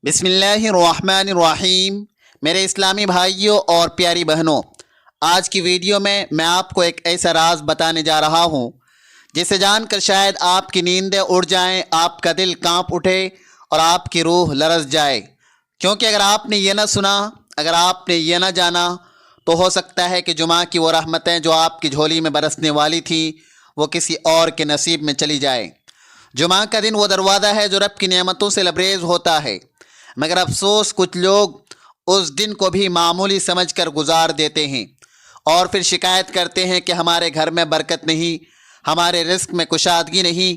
بسم اللہ الرحمن الرحیم۔ میرے اسلامی بھائیوں اور پیاری بہنوں، آج کی ویڈیو میں آپ کو ایک ایسا راز بتانے جا رہا ہوں جسے جان کر شاید آپ کی نیندیں اڑ جائیں، آپ کا دل کانپ اٹھے اور آپ کی روح لرز جائے، کیونکہ اگر آپ نے یہ نہ سنا، اگر آپ نے یہ نہ جانا تو ہو سکتا ہے کہ جمعہ کی وہ رحمتیں جو آپ کی جھولی میں برسنے والی تھیں وہ کسی اور کے نصیب میں چلی جائیں۔ جمعہ کا دن وہ دروازہ ہے جو رب کی نعمتوں سے لبریز ہوتا ہے، مگر افسوس کچھ لوگ اس دن کو بھی معمولی سمجھ کر گزار دیتے ہیں اور پھر شکایت کرتے ہیں کہ ہمارے گھر میں برکت نہیں، ہمارے رزق میں کشادگی نہیں،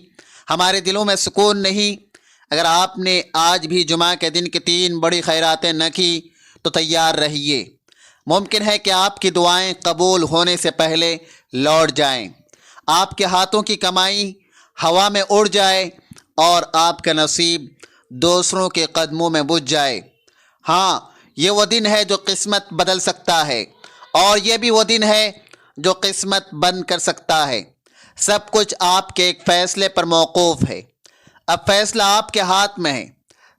ہمارے دلوں میں سکون نہیں۔ اگر آپ نے آج بھی جمعہ کے دن کی 3 بڑی خیراتیں نہ کی تو تیار رہیے، ممکن ہے کہ آپ کی دعائیں قبول ہونے سے پہلے لوٹ جائیں، آپ کے ہاتھوں کی کمائی ہوا میں اڑ جائے اور آپ کا نصیب دوسروں کے قدموں میں بجھ جائے۔ ہاں، یہ وہ دن ہے جو قسمت بدل سکتا ہے، اور یہ بھی وہ دن ہے جو قسمت بند کر سکتا ہے۔ سب کچھ آپ کے ایک فیصلے پر موقوف ہے۔ اب فیصلہ آپ کے ہاتھ میں ہے۔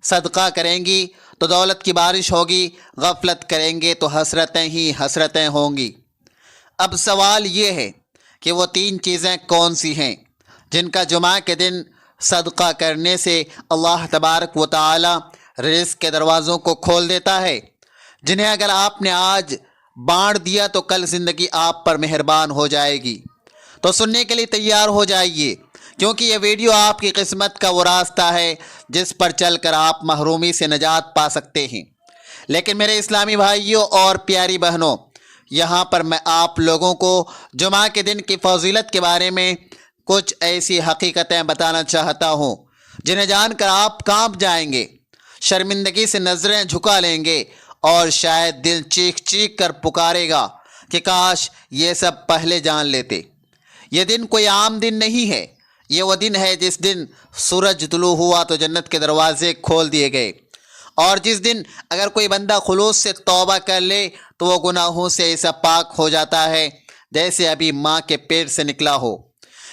صدقہ کریں گی تو دولت کی بارش ہوگی، غفلت کریں گے تو حسرتیں ہی حسرتیں ہوں گی۔ اب سوال یہ ہے کہ وہ 3 چیزیں کون سی ہیں جن کا جمعہ کے دن صدقہ کرنے سے اللہ تبارک و تعالی رزق کے دروازوں کو کھول دیتا ہے، جنہیں اگر آپ نے آج بانٹ دیا تو کل زندگی آپ پر مہربان ہو جائے گی۔ تو سننے کے لیے تیار ہو جائیے، کیونکہ یہ ویڈیو آپ کی قسمت کا وہ راستہ ہے جس پر چل کر آپ محرومی سے نجات پا سکتے ہیں۔ لیکن میرے اسلامی بھائیوں اور پیاری بہنوں، یہاں پر میں آپ لوگوں کو جمعہ کے دن کی فضیلت کے بارے میں کچھ ایسی حقیقتیں بتانا چاہتا ہوں جنہیں جان کر آپ کانپ جائیں گے، شرمندگی سے نظریں جھکا لیں گے اور شاید دل چیخ چیخ کر پکارے گا کہ کاش یہ سب پہلے جان لیتے۔ یہ دن کوئی عام دن نہیں ہے، یہ وہ دن ہے جس دن سورج طلوع ہوا تو جنت کے دروازے کھول دیے گئے، اور جس دن اگر کوئی بندہ خلوص سے توبہ کر لے تو وہ گناہوں سے ایسا پاک ہو جاتا ہے جیسے ابھی ماں کے پیٹ سے نکلا ہو۔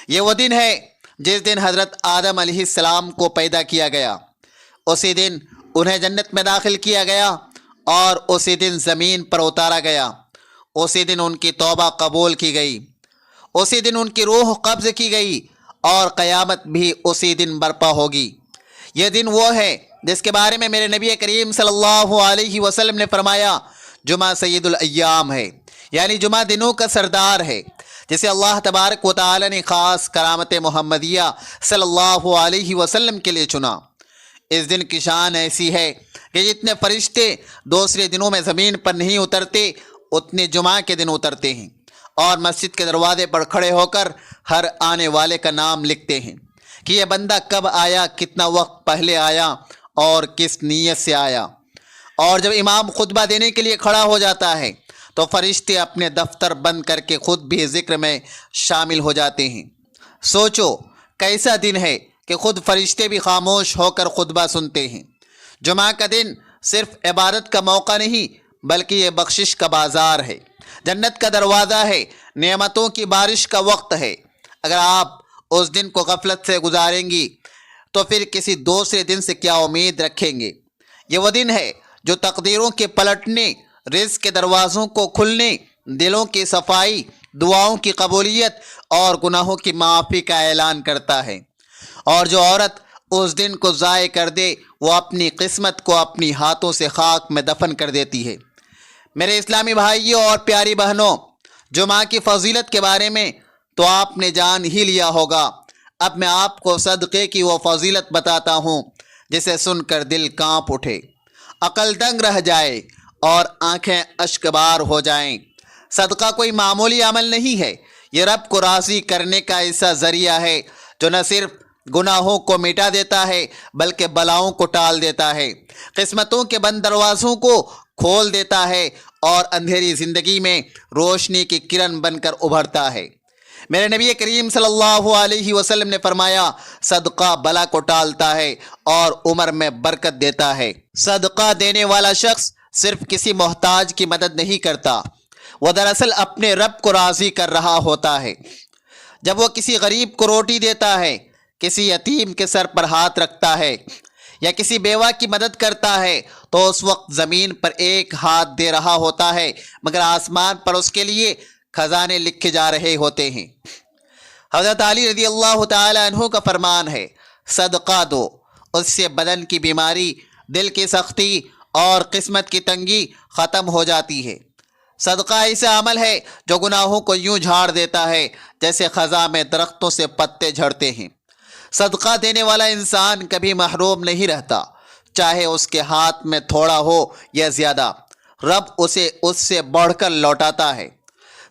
یہ وہ دن ہے جس دن حضرت آدم علیہ السلام کو پیدا کیا گیا، اسی دن انہیں جنت میں داخل کیا گیا اور اسی دن زمین پر اتارا گیا، اسی دن ان کی توبہ قبول کی گئی، اسی دن ان کی روح قبض کی گئی اور قیامت بھی اسی دن برپا ہوگی۔ یہ دن وہ ہے جس کے بارے میں میرے نبی کریم صلی اللہ علیہ وسلم نے فرمایا، جمعہ سید الایام ہے، یعنی جمعہ دنوں کا سردار ہے، جسے اللہ تبارک و تعالی نے خاص کرامت محمدیہ صلی اللہ علیہ وسلم کے لیے چنا۔ اس دن کی شان ایسی ہے کہ جتنے فرشتے دوسرے دنوں میں زمین پر نہیں اترتے اتنے جمعہ کے دن اترتے ہیں اور مسجد کے دروازے پر کھڑے ہو کر ہر آنے والے کا نام لکھتے ہیں کہ یہ بندہ کب آیا، کتنا وقت پہلے آیا اور کس نیت سے آیا۔ اور جب امام خطبہ دینے کے لیے کھڑا ہو جاتا ہے تو فرشتے اپنے دفتر بند کر کے خود بھی ذکر میں شامل ہو جاتے ہیں۔ سوچو کیسا دن ہے کہ خود فرشتے بھی خاموش ہو کر خطبہ سنتے ہیں۔ جمعہ کا دن صرف عبادت کا موقع نہیں بلکہ یہ بخشش کا بازار ہے، جنت کا دروازہ ہے، نعمتوں کی بارش کا وقت ہے۔ اگر آپ اس دن کو غفلت سے گزاریں گی تو پھر کسی دوسرے دن سے کیا امید رکھیں گے؟ یہ وہ دن ہے جو تقدیروں کے پلٹنے، رزق کے دروازوں کو کھلنے، دلوں کی صفائی، دعاؤں کی قبولیت اور گناہوں کی معافی کا اعلان کرتا ہے۔ اور جو عورت اس دن کو ضائع کر دے وہ اپنی قسمت کو اپنی ہاتھوں سے خاک میں دفن کر دیتی ہے۔ میرے اسلامی بھائیوں اور پیاری بہنوں، جمعہ کی فضیلت کے بارے میں تو آپ نے جان ہی لیا ہوگا، اب میں آپ کو صدقے کی وہ فضیلت بتاتا ہوں جسے سن کر دل کانپ اٹھے، عقل دنگ رہ جائے اور آنکھیں اشک بار ہو جائیں۔ صدقہ کوئی معمولی عمل نہیں ہے، یہ رب کو راضی کرنے کا ایسا ذریعہ ہے جو نہ صرف گناہوں کو مٹا دیتا ہے بلکہ بلاؤں کو ٹال دیتا ہے، قسمتوں کے بند دروازوں کو کھول دیتا ہے اور اندھیری زندگی میں روشنی کی کرن بن کر ابھرتا ہے۔ میرے نبی کریم صلی اللہ علیہ وسلم نے فرمایا، صدقہ بلا کو ٹالتا ہے اور عمر میں برکت دیتا ہے۔ صدقہ دینے والا شخص صرف کسی محتاج کی مدد نہیں کرتا، وہ دراصل اپنے رب کو راضی کر رہا ہوتا ہے۔ جب وہ کسی غریب کو روٹی دیتا ہے، کسی یتیم کے سر پر ہاتھ رکھتا ہے یا کسی بیوہ کی مدد کرتا ہے تو اس وقت زمین پر ایک ہاتھ دے رہا ہوتا ہے، مگر آسمان پر اس کے لیے خزانے لکھے جا رہے ہوتے ہیں۔ حضرت علی رضی اللہ تعالی عنہ کا فرمان ہے، صدقہ دو، اس سے بدن کی بیماری، دل کی سختی اور قسمت کی تنگی ختم ہو جاتی ہے۔ صدقہ ایسا عمل ہے جو گناہوں کو یوں جھاڑ دیتا ہے جیسے خزاں میں درختوں سے پتے جھڑتے ہیں۔ صدقہ دینے والا انسان کبھی محروم نہیں رہتا، چاہے اس کے ہاتھ میں تھوڑا ہو یا زیادہ، رب اسے اس سے بڑھ کر لوٹاتا ہے۔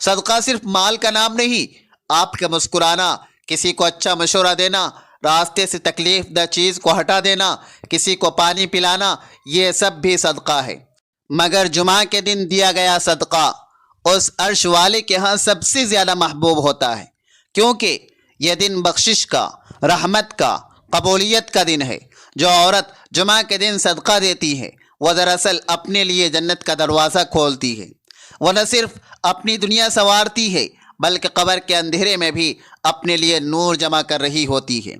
صدقہ صرف مال کا نام نہیں، آپ کا مسکرانا، کسی کو اچھا مشورہ دینا، راستے سے تکلیف دہ چیز کو ہٹا دینا، کسی کو پانی پلانا، یہ سب بھی صدقہ ہے۔ مگر جمعہ کے دن دیا گیا صدقہ اس عرش والے کے ہاں سب سے زیادہ محبوب ہوتا ہے، کیونکہ یہ دن بخشش کا، رحمت کا، قبولیت کا دن ہے۔ جو عورت جمعہ کے دن صدقہ دیتی ہے وہ دراصل اپنے لیے جنت کا دروازہ کھولتی ہے۔ وہ نہ صرف اپنی دنیا سنوارتی ہے بلکہ قبر کے اندھیرے میں بھی اپنے لیے نور جمع کر رہی ہوتی ہے۔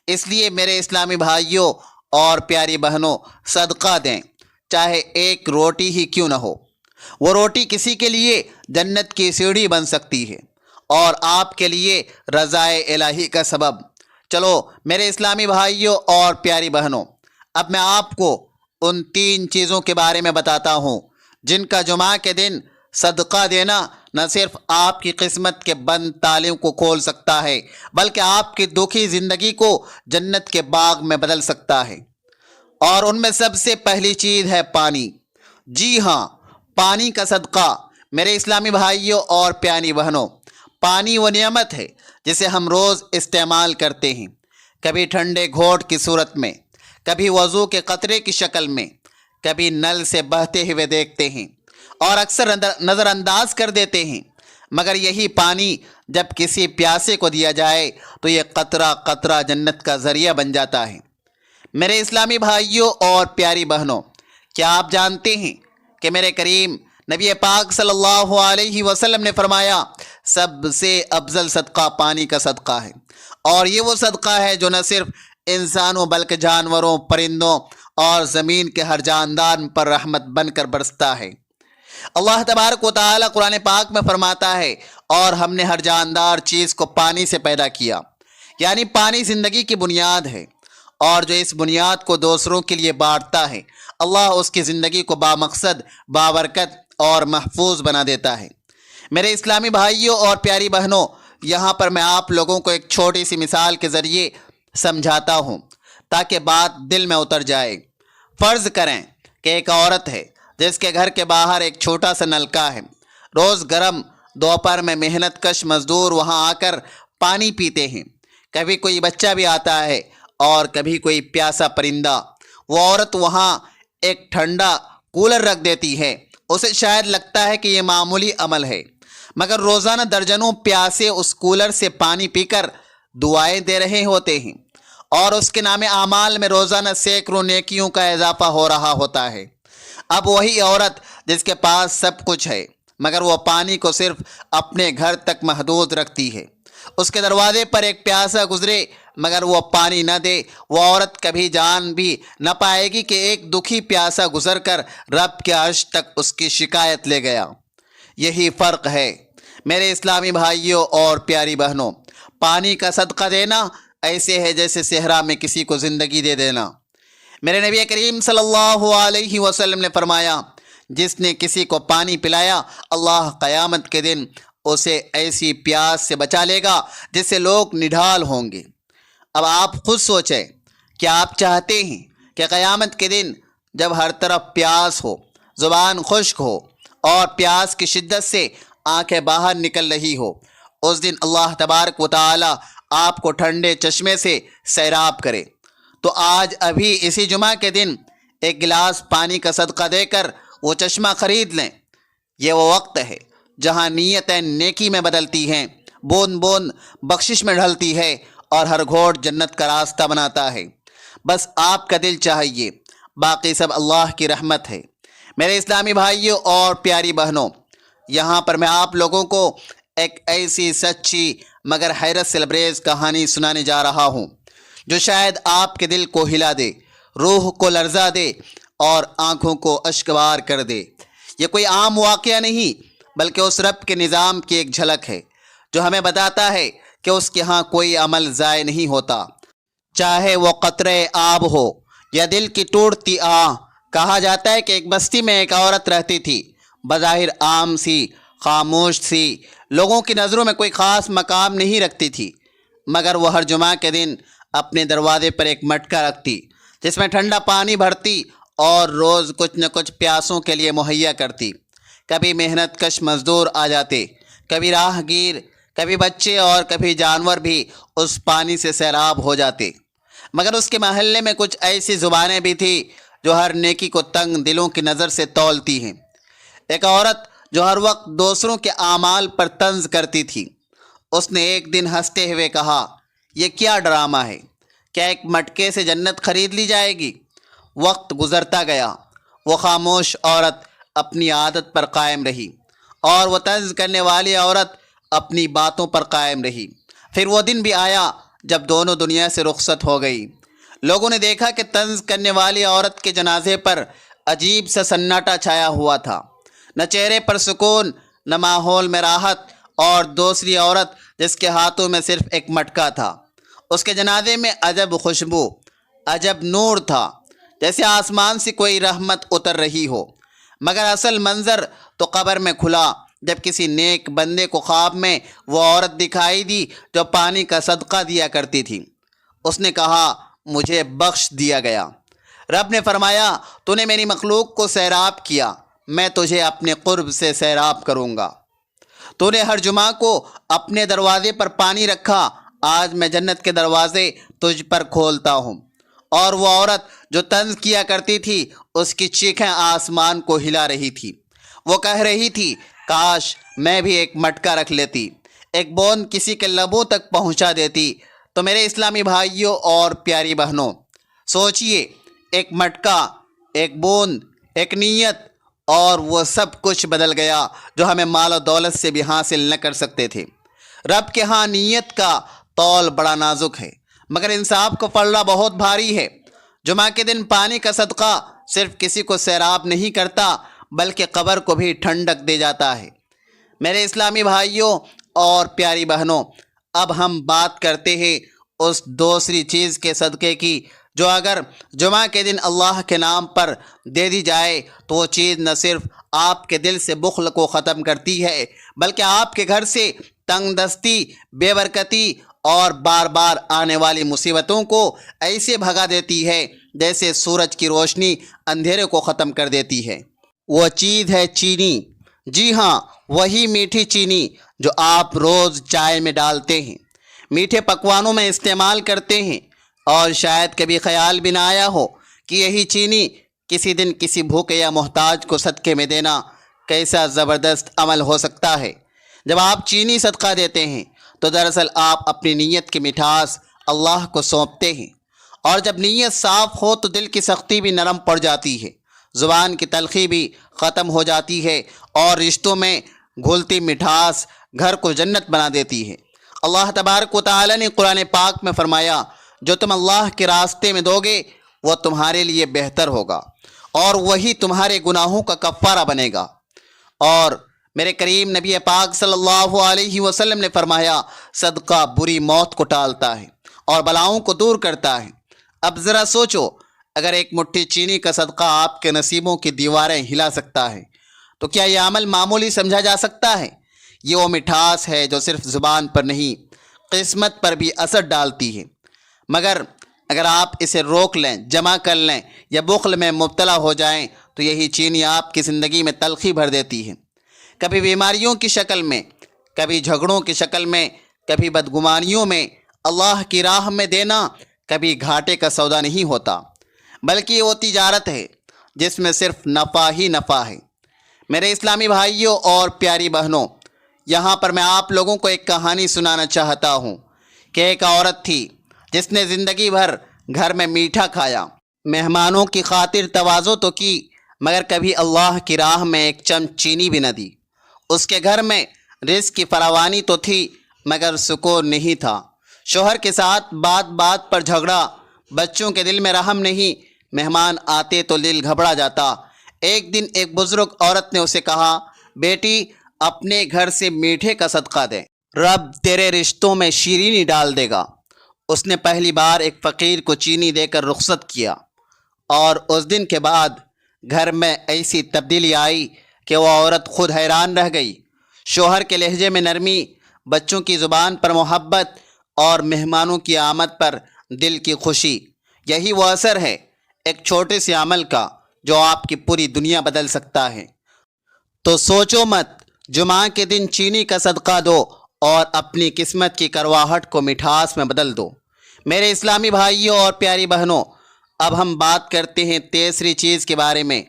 اس لیے میرے اسلامی بھائیوں اور پیاری بہنوں، صدقہ دیں، چاہے ایک روٹی ہی کیوں نہ ہو۔ وہ روٹی کسی کے لیے جنت کی سیڑھی بن سکتی ہے اور آپ کے لیے رضائے الہی کا سبب۔ چلو میرے اسلامی بھائیوں اور پیاری بہنوں، اب میں آپ کو ان 3 چیزوں کے بارے میں بتاتا ہوں جن کا جمعہ کے دن صدقہ دینا نہ صرف آپ کی قسمت کے بند تالوں کو کھول سکتا ہے بلکہ آپ کی دکھی زندگی کو جنت کے باغ میں بدل سکتا ہے۔ اور ان میں سب سے پہلی چیز ہے پانی۔ جی ہاں، پانی کا صدقہ۔ میرے اسلامی بھائیوں اور پیاری بہنوں، پانی وہ نعمت ہے جسے ہم روز استعمال کرتے ہیں، کبھی ٹھنڈے گھونٹ کی صورت میں، کبھی وضو کے قطرے کی شکل میں، کبھی نل سے بہتے ہوئے دیکھتے ہیں اور اکثر نظر انداز کر دیتے ہیں۔ مگر یہی پانی جب کسی پیاسے کو دیا جائے تو یہ قطرہ قطرہ جنت کا ذریعہ بن جاتا ہے۔ میرے اسلامی بھائیوں اور پیاری بہنوں، کیا آپ جانتے ہیں کہ میرے کریم نبی پاک صلی اللہ علیہ وسلم نے فرمایا، سب سے افضل صدقہ پانی کا صدقہ ہے، اور یہ وہ صدقہ ہے جو نہ صرف انسانوں بلکہ جانوروں، پرندوں اور زمین کے ہر جاندار پر رحمت بن کر برستا ہے۔ اللہ تبارک و تعالی قرآن پاک میں فرماتا ہے، اور ہم نے ہر جاندار چیز کو پانی سے پیدا کیا، یعنی پانی زندگی کی بنیاد ہے، اور جو اس بنیاد کو دوسروں کے لیے بانٹتا ہے اللہ اس کی زندگی کو بامقصد، بابرکت اور محفوظ بنا دیتا ہے۔ میرے اسلامی بھائیوں اور پیاری بہنوں، یہاں پر میں آپ لوگوں کو ایک چھوٹی سی مثال کے ذریعے سمجھاتا ہوں تاکہ بات دل میں اتر جائے۔ فرض کریں کہ ایک عورت ہے جس کے گھر کے باہر ایک چھوٹا سا نلکا ہے۔ روز گرم دوپہر میں محنت کش مزدور وہاں آ کر پانی پیتے ہیں۔ کبھی کوئی بچہ بھی آتا ہے اور کبھی کوئی پیاسا پرندہ۔ وہ عورت وہاں ایک ٹھنڈا کولر رکھ دیتی ہے۔ اسے شاید لگتا ہے کہ یہ معمولی عمل ہے، مگر روزانہ درجنوں پیاسے اس کولر سے پانی پی کر دعائیں دے رہے ہوتے ہیں، اور اس کے نام اعمال میں روزانہ سینکڑوں نیکیوں کا اضافہ ہو رہا ہوتا ہے۔ اب وہی عورت جس کے پاس سب کچھ ہے مگر وہ پانی کو صرف اپنے گھر تک محدود رکھتی ہے، اس کے دروازے پر ایک پیاسا گزرے مگر وہ پانی نہ دے، وہ عورت کبھی جان بھی نہ پائے گی کہ ایک دکھی پیاسا گزر کر رب کے عرش تک اس کی شکایت لے گیا۔ یہی فرق ہے میرے اسلامی بھائیوں اور پیاری بہنوں۔ پانی کا صدقہ دینا ایسے ہے جیسے صحرا میں کسی کو زندگی دے دینا۔ میرے نبی کریم صلی اللہ علیہ وسلم نے فرمایا، جس نے کسی کو پانی پلایا اللہ قیامت کے دن اسے ایسی پیاس سے بچا لے گا جس سے لوگ نڈھال ہوں گے۔ اب آپ خود سوچیں، کیا آپ چاہتے ہیں کہ قیامت کے دن جب ہر طرف پیاس ہو، زبان خشک ہو اور پیاس کی شدت سے آنکھیں باہر نکل رہی ہو، اس دن اللہ تبارک و تعالی آپ کو ٹھنڈے چشمے سے سیراب کرے؟ تو آج ابھی اسی جمعہ کے دن ایک گلاس پانی کا صدقہ دے کر وہ چشمہ خرید لیں۔ یہ وہ وقت ہے جہاں نیتیں نیکی میں بدلتی ہیں، بوند بوند بخشش میں ڈھلتی ہے اور ہر گھونٹ جنت کا راستہ بناتا ہے۔ بس آپ کا دل چاہیے، باقی سب اللہ کی رحمت ہے۔ میرے اسلامی بھائیوں اور پیاری بہنوں، یہاں پر میں آپ لوگوں کو ایک ایسی سچی مگر حیرت سے لبریز کہانی سنانے جا رہا ہوں جو شاید آپ کے دل کو ہلا دے۔ روح کو لرزا دے اور آنکھوں کو اشکبار کر دے۔ یہ کوئی عام واقعہ نہیں بلکہ اس رب کے نظام کی ایک جھلک ہے جو ہمیں بتاتا ہے کہ اس کے ہاں کوئی عمل ضائع نہیں ہوتا، چاہے وہ قطرے آب ہو یا دل کی ٹوٹتی آہ۔ کہا جاتا ہے کہ ایک بستی میں ایک عورت رہتی تھی، بظاہر عام سی، خاموش سی، لوگوں کی نظروں میں کوئی خاص مقام نہیں رکھتی تھی، مگر وہ ہر جمعہ کے دن اپنے دروازے پر ایک مٹکا رکھتی جس میں ٹھنڈا پانی بھرتی اور روز کچھ نہ کچھ پیاسوں کے لیے مہیا کرتی۔ کبھی محنت کش مزدور آ جاتے، کبھی راہ گیر، کبھی بچے اور کبھی جانور بھی اس پانی سے سیراب ہو جاتے، مگر اس کے محلے میں کچھ ایسی زبانیں بھی تھیں جو ہر نیکی کو تنگ دلوں کی نظر سے تولتی ہیں۔ ایک عورت جو ہر وقت دوسروں کے اعمال پر طنز کرتی تھی، اس نے ایک دن ہنستے ہوئے کہا، یہ کیا ڈرامہ ہے؟ کیا ایک مٹکے سے جنت خرید لی جائے گی؟ وقت گزرتا گیا، وہ خاموش عورت اپنی عادت پر قائم رہی اور وہ طنز کرنے والی عورت اپنی باتوں پر قائم رہی۔ پھر وہ دن بھی آیا جب دونوں دنیا سے رخصت ہو گئی۔ لوگوں نے دیکھا کہ طنز کرنے والی عورت کے جنازے پر عجیب سا سناٹا چھایا ہوا تھا، نہ چہرے پر سکون، نہ ماحول میں راحت، اور دوسری عورت جس کے ہاتھوں میں صرف ایک مٹکا تھا، اس کے جنازے میں عجب خوشبو، عجب نور تھا، جیسے آسمان سے کوئی رحمت اتر رہی ہو۔ مگر اصل منظر تو قبر میں کھلا جب کسی نیک بندے کو خواب میں وہ عورت دکھائی دی جو پانی کا صدقہ دیا کرتی تھی۔ اس نے کہا، مجھے بخش دیا گیا۔ رب نے فرمایا، تو نے میری مخلوق کو سیراب کیا، میں تجھے اپنے قرب سے سیراب کروں گا۔ تو نے ہر جمعہ کو اپنے دروازے پر پانی رکھا، آج میں جنت کے دروازے تجھ پر کھولتا ہوں۔ اور وہ عورت جو طنز کیا کرتی تھی، اس کی چیخیں آسمان کو ہلا رہی تھی۔ وہ کہہ رہی تھی، کاش میں بھی ایک مٹکا رکھ لیتی، ایک بوند کسی کے لبوں تک پہنچا دیتی۔ تو میرے اسلامی بھائیوں اور پیاری بہنوں، سوچئے، ایک مٹکا، ایک بوند، ایک نیت، اور وہ سب کچھ بدل گیا جو ہمیں مال و دولت سے بھی حاصل نہ کر سکتے تھے۔ رب کے ہاں نیت کا تول بڑا نازک ہے، مگر انصاف کا پلڑا بہت بھاری ہے۔ جمعہ کے دن پانی کا صدقہ صرف کسی کو سیراب نہیں کرتا بلکہ قبر کو بھی ٹھنڈک دے جاتا ہے۔ میرے اسلامی بھائیوں اور پیاری بہنوں، اب ہم بات کرتے ہیں اس دوسری چیز کے صدقے کی جو اگر جمعہ کے دن اللہ کے نام پر دے دی جائے تو وہ چیز نہ صرف آپ کے دل سے بخل کو ختم کرتی ہے بلکہ آپ کے گھر سے تنگ دستی، بے برکتی اور بار بار آنے والی مصیبتوں کو ایسے بھگا دیتی ہے جیسے سورج کی روشنی اندھیرے کو ختم کر دیتی ہے۔ وہ چیز ہے چینی، جی ہاں، وہی میٹھی چینی جو آپ روز چائے میں ڈالتے ہیں، میٹھے پکوانوں میں استعمال کرتے ہیں، اور شاید کبھی خیال بھی نہ آیا ہو کہ یہی چینی کسی دن کسی بھوکے یا محتاج کو صدقے میں دینا کیسا زبردست عمل ہو سکتا ہے۔ جب آپ چینی صدقہ دیتے ہیں تو دراصل آپ اپنی نیت کی مٹھاس اللہ کو سونپتے ہیں، اور جب نیت صاف ہو تو دل کی سختی بھی نرم پڑ جاتی ہے، زبان کی تلخی بھی ختم ہو جاتی ہے، اور رشتوں میں گھلتی مٹھاس گھر کو جنت بنا دیتی ہے۔ اللہ تبارک و تعالی نے قرآن پاک میں فرمایا، جو تم اللہ کے راستے میں دو گے وہ تمہارے لیے بہتر ہوگا اور وہی تمہارے گناہوں کا کفارہ بنے گا۔ اور میرے کریم نبی پاک صلی اللہ علیہ وسلم نے فرمایا، صدقہ بری موت کو ٹالتا ہے اور بلاؤں کو دور کرتا ہے۔ اب ذرا سوچو، اگر ایک مٹھی چینی کا صدقہ آپ کے نصیبوں کی دیواریں ہلا سکتا ہے تو کیا یہ عمل معمولی سمجھا جا سکتا ہے؟ یہ وہ مٹھاس ہے جو صرف زبان پر نہیں، قسمت پر بھی اثر ڈالتی ہے۔ مگر اگر آپ اسے روک لیں، جمع کر لیں یا بخل میں مبتلا ہو جائیں تو یہی چینی آپ کی زندگی میں تلخی بھر دیتی ہے، کبھی بیماریوں کی شکل میں، کبھی جھگڑوں کی شکل میں، کبھی بدگمانیوں میں۔ اللہ کی راہ میں دینا کبھی گھاٹے کا سودا نہیں ہوتا بلکہ وہ تجارت ہے جس میں صرف نفع ہی نفع ہے۔ میرے اسلامی بھائیوں اور پیاری بہنوں، یہاں پر میں آپ لوگوں کو ایک کہانی سنانا چاہتا ہوں کہ ایک عورت تھی جس نے زندگی بھر گھر میں میٹھا کھایا، مہمانوں کی خاطر تواضع تو کی، مگر کبھی اللہ کی راہ میں ایک چمچ چینی بھی نہ دی۔ اس کے گھر میں رزق کی فراوانی تو تھی مگر سکون نہیں تھا۔ شوہر کے ساتھ بات بات پر جھگڑا، بچوں کے دل میں رحم نہیں، مہمان آتے تو دل گھبرا جاتا۔ ایک دن ایک بزرگ عورت نے اسے کہا، بیٹی اپنے گھر سے میٹھے کا صدقہ دے، رب تیرے رشتوں میں شیرینی ڈال دے گا۔ اس نے پہلی بار ایک فقیر کو چینی دے کر رخصت کیا، اور اس دن کے بعد گھر میں ایسی تبدیلی آئی کہ وہ عورت خود حیران رہ گئی۔ شوہر کے لہجے میں نرمی، بچوں کی زبان پر محبت اور مہمانوں کی آمد پر دل کی خوشی، یہی وہ اثر ہے ایک چھوٹے سے عمل کا جو آپ کی پوری دنیا بدل سکتا ہے۔ تو سوچو مت، جمعہ کے دن چینی کا صدقہ دو اور اپنی قسمت کی کرواہٹ کو مٹھاس میں بدل دو۔ میرے اسلامی بھائیوں اور پیاری بہنوں، اب ہم بات کرتے ہیں تیسری چیز کے بارے میں،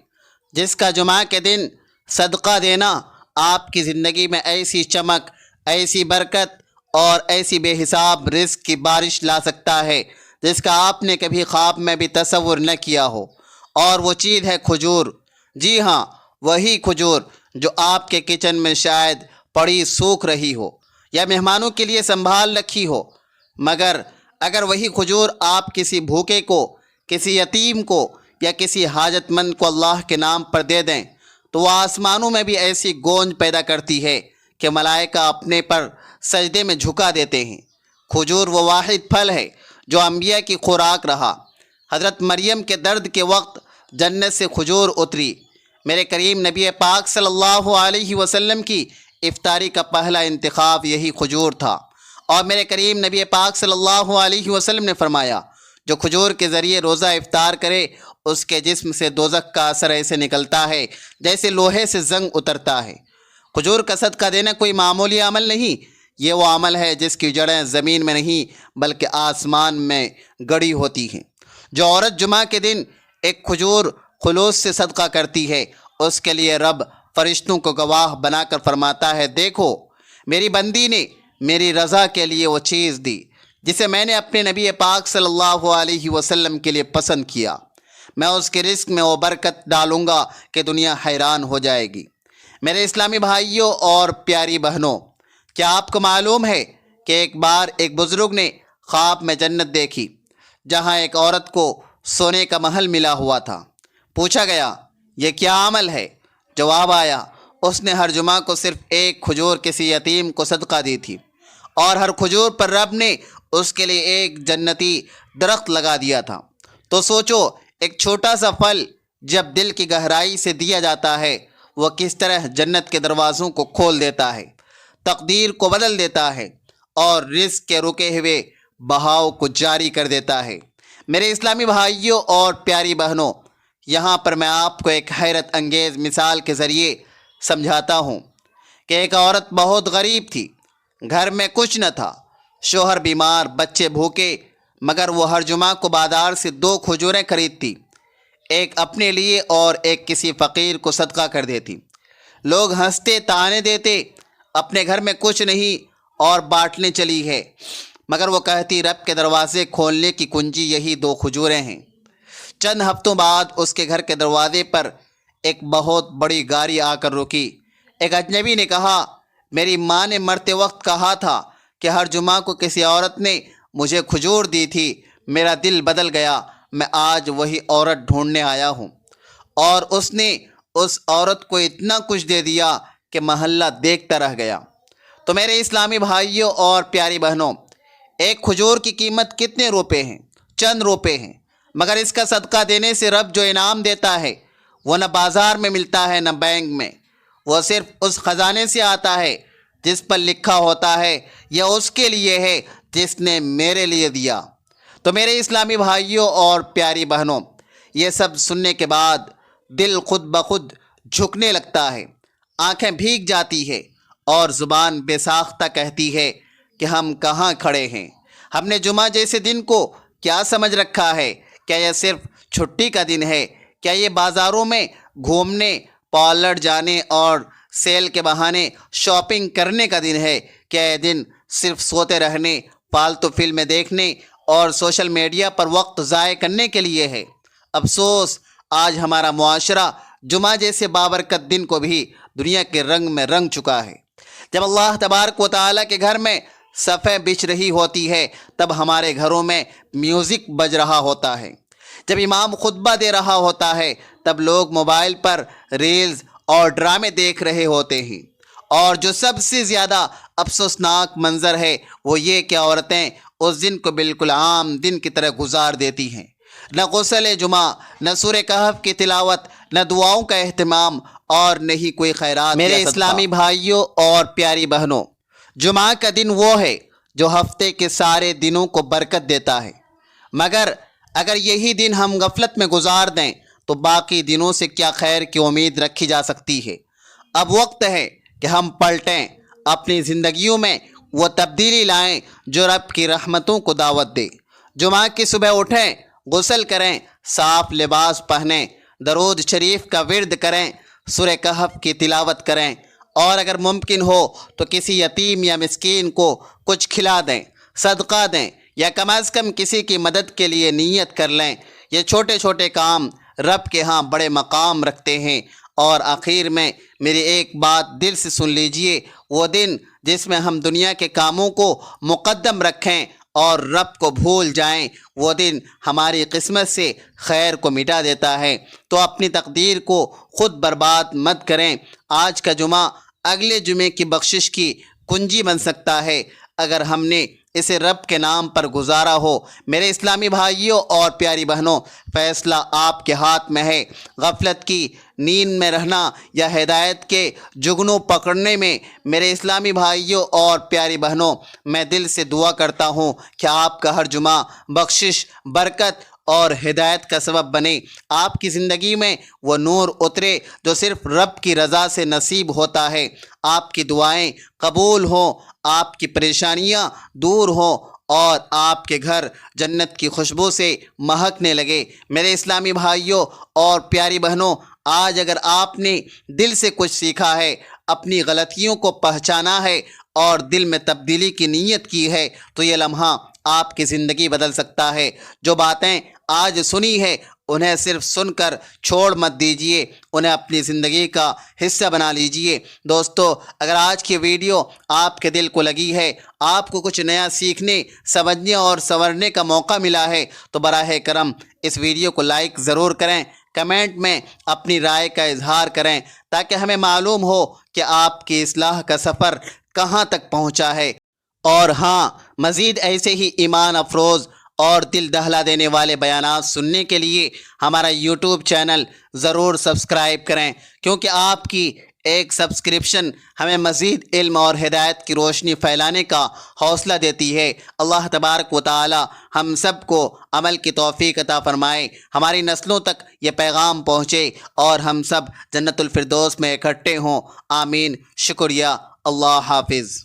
جس کا جمعہ کے دن صدقہ دینا آپ کی زندگی میں ایسی چمک، ایسی برکت اور ایسی بے حساب رزق کی بارش لا سکتا ہے جس کا آپ نے کبھی خواب میں بھی تصور نہ کیا ہو۔ اور وہ چیز ہے کھجور۔ جی ہاں، وہی کھجور جو آپ کے کچن میں شاید پڑی سوکھ رہی ہو یا مہمانوں کے لیے سنبھال رکھی ہو، مگر اگر وہی کھجور آپ کسی بھوکے کو، کسی یتیم کو یا کسی حاجت مند کو اللہ کے نام پر دے دیں تو وہ آسمانوں میں بھی ایسی گونج پیدا کرتی ہے کہ ملائکہ اپنے پر سجدے میں جھکا دیتے ہیں۔ کھجور وہ واحد پھل ہے جو انبیاء کی خوراک رہا۔ حضرت مریم کے درد کے وقت جنت سے کھجور اتری۔ میرے کریم نبی پاک صلی اللہ علیہ وسلم کی افطاری کا پہلا انتخاب یہی کھجور تھا، اور میرے کریم نبی پاک صلی اللہ علیہ وسلم نے فرمایا، جو کھجور کے ذریعے روزہ افطار کرے اس کے جسم سے دوزخ کا اثر ایسے نکلتا ہے جیسے لوہے سے زنگ اترتا ہے۔ کھجور کا صدقہ دینا کوئی معمولی عمل نہیں، یہ وہ عمل ہے جس کی جڑیں زمین میں نہیں بلکہ آسمان میں گڑی ہوتی ہیں۔ جو عورت جمعہ کے دن ایک کھجور خلوص سے صدقہ کرتی ہے، اس کے لیے رب فرشتوں کو گواہ بنا کر فرماتا ہے، دیکھو میری بندی نے میری رضا کے لیے وہ چیز دی جسے میں نے اپنے نبی پاک صلی اللہ علیہ وسلم کے لیے پسند کیا۔ میں اس کے رزق میں وہ برکت ڈالوں گا کہ دنیا حیران ہو جائے گی۔ میرے اسلامی بھائیوں اور پیاری بہنوں، کیا آپ کو معلوم ہے کہ ایک بار ایک بزرگ نے خواب میں جنت دیکھی جہاں ایک عورت کو سونے کا محل ملا ہوا تھا۔ پوچھا گیا، یہ کیا عمل ہے؟ جواب آیا، اس نے ہر جمعہ کو صرف ایک کھجور کسی یتیم کو صدقہ دی تھی، اور ہر کھجور پر رب نے اس کے لیے ایک جنتی درخت لگا دیا تھا۔ تو سوچو، ایک چھوٹا سا پھل جب دل کی گہرائی سے دیا جاتا ہے وہ کس طرح جنت کے دروازوں کو کھول دیتا ہے، تقدیر کو بدل دیتا ہے اور رزق کے رکے ہوئے بہاؤ کو جاری کر دیتا ہے۔ میرے اسلامی بھائیوں اور پیاری بہنوں، یہاں پر میں آپ کو ایک حیرت انگیز مثال کے ذریعے سمجھاتا ہوں کہ ایک عورت بہت غریب تھی، گھر میں کچھ نہ تھا، شوہر بیمار، بچے بھوکے، مگر وہ ہر جمعہ کو بازار سے 2 کھجوریں خریدتی، ایک اپنے لیے اور ایک کسی فقیر کو صدقہ کر دیتی۔ لوگ ہنستے، تانے دیتے، اپنے گھر میں کچھ نہیں اور بانٹنے چلی ہے، مگر وہ کہتی رب کے دروازے کھولنے کی کنجی یہی 2 کھجوریں ہیں۔ چند ہفتوں بعد اس کے گھر کے دروازے پر ایک بہت بڑی گاڑی آ کر رکی۔ ایک اجنبی نے کہا، میری ماں نے مرتے وقت کہا تھا کہ ہر جمعہ کو کسی عورت نے مجھے کھجور دی تھی، میرا دل بدل گیا، میں آج وہی عورت ڈھونڈنے آیا ہوں۔ اور اس نے اس عورت کو اتنا کچھ دے دیا کہ محلہ دیکھتا رہ گیا۔ تو میرے اسلامی بھائیوں اور پیاری بہنوں، ایک کھجور کی قیمت کتنے روپے ہیں؟ چند روپے ہیں، مگر اس کا صدقہ دینے سے رب جو انعام دیتا ہے وہ نہ بازار میں ملتا ہے نہ بینک میں، وہ صرف اس خزانے سے آتا ہے جس پر لکھا ہوتا ہے یہ اس کے لیے ہے جس نے میرے لیے دیا۔ تو میرے اسلامی بھائیوں اور پیاری بہنوں، یہ سب سننے کے بعد دل خود بخود جھکنے لگتا ہے، آنکھیں بھیگ جاتی ہے اور زبان بے ساختہ کہتی ہے کہ ہم کہاں کھڑے ہیں؟ ہم نے جمعہ جیسے دن کو کیا سمجھ رکھا ہے؟ کیا یہ صرف چھٹی کا دن ہے؟ کیا یہ بازاروں میں گھومنے، پارلر جانے اور سیل کے بہانے شاپنگ کرنے کا دن ہے؟ کیا یہ دن صرف سوتے رہنے، فالتو فلمیں دیکھنے اور سوشل میڈیا پر وقت ضائع کرنے کے لیے ہے؟ افسوس، آج ہمارا معاشرہ جمعہ جیسے بابرکت دن کو بھی دنیا کے رنگ میں رنگ چکا ہے۔ جب اللہ تبارک و تعالیٰ کے گھر میں صفیں بچھ رہی ہوتی ہے تب ہمارے گھروں میں میوزک بج رہا ہوتا ہے۔ جب امام خطبہ دے رہا ہوتا ہے تب لوگ موبائل پر ریلز اور ڈرامے دیکھ رہے ہوتے ہیں، اور جو سب سے زیادہ افسوسناک منظر ہے وہ یہ کہ عورتیں اس دن کو بالکل عام دن کی طرح گزار دیتی ہیں۔ نہ غسل جمعہ، نہ سورہ کہف کی تلاوت، نہ دعاؤں کا اہتمام، اور نہ ہی کوئی خیرات۔ میرے اسلامی بھائیوں اور پیاری بہنوں، جمعہ کا دن وہ ہے جو ہفتے کے سارے دنوں کو برکت دیتا ہے، مگر اگر یہی دن ہم غفلت میں گزار دیں تو باقی دنوں سے کیا خیر کی امید رکھی جا سکتی ہے۔ اب وقت ہے کہ ہم پلٹیں، اپنی زندگیوں میں وہ تبدیلی لائیں جو رب کی رحمتوں کو دعوت دے۔ جمعہ کی صبح اٹھیں، غسل کریں، صاف لباس پہنیں، درود شریف کا ورد کریں، سورہ کہف کی تلاوت کریں، اور اگر ممکن ہو تو کسی یتیم یا مسکین کو کچھ کھلا دیں، صدقہ دیں، یا کم از کم کسی کی مدد کے لیے نیت کر لیں۔ یہ چھوٹے چھوٹے کام رب کے ہاں بڑے مقام رکھتے ہیں۔ اور آخر میں میری ایک بات دل سے سن لیجئے، وہ دن جس میں ہم دنیا کے کاموں کو مقدم رکھیں اور رب کو بھول جائیں، وہ دن ہماری قسمت سے خیر کو مٹا دیتا ہے۔ تو اپنی تقدیر کو خود برباد مت کریں۔ آج کا جمعہ اگلے جمعے کی بخشش کی کنجی بن سکتا ہے اگر ہم نے اسے رب کے نام پر گزارا ہو۔ میرے اسلامی بھائیوں اور پیاری بہنوں، فیصلہ آپ کے ہاتھ میں ہے۔ غفلت کی نیند میں رہنا یا ہدایت کے جگنوں پکڑنے میں۔ میرے اسلامی بھائیوں اور پیاری بہنوں، میں دل سے دعا کرتا ہوں کہ آپ کا ہر جمعہ بخشش، برکت اور ہدایت کا سبب بنے۔ آپ کی زندگی میں وہ نور اترے جو صرف رب کی رضا سے نصیب ہوتا ہے۔ آپ کی دعائیں قبول ہوں، آپ کی پریشانیاں دور ہوں، اور آپ کے گھر جنت کی خوشبو سے مہکنے لگے۔ میرے اسلامی بھائیوں اور پیاری بہنوں، آج اگر آپ نے دل سے کچھ سیکھا ہے، اپنی غلطیوں کو پہچانا ہے اور دل میں تبدیلی کی نیت کی ہے، تو یہ لمحہ آپ کی زندگی بدل سکتا ہے۔ جو باتیں آج سنی ہے انہیں صرف سن کر چھوڑ مت دیجئے، انہیں اپنی زندگی کا حصہ بنا لیجئے۔ دوستو، اگر آج کی ویڈیو آپ کے دل کو لگی ہے، آپ کو کچھ نیا سیکھنے، سمجھنے اور سنورنے کا موقع ملا ہے، تو براہ کرم اس ویڈیو کو لائک ضرور کریں، کمنٹ میں اپنی رائے کا اظہار کریں، تاکہ ہمیں معلوم ہو کہ آپ کی اصلاح کا سفر کہاں تک پہنچا ہے۔ اور ہاں، مزید ایسے ہی ایمان افروز اور دل دہلا دینے والے بیانات سننے کے لیے ہمارا یوٹیوب چینل ضرور سبسکرائب کریں، کیونکہ آپ کی ایک سبسکرپشن ہمیں مزید علم اور ہدایت کی روشنی پھیلانے کا حوصلہ دیتی ہے۔ اللہ تبارک و تعالی ہم سب کو عمل کی توفیق عطا فرمائے، ہماری نسلوں تک یہ پیغام پہنچے اور ہم سب جنت الفردوس میں اکٹھے ہوں۔ آمین۔ شکریہ۔ اللہ حافظ۔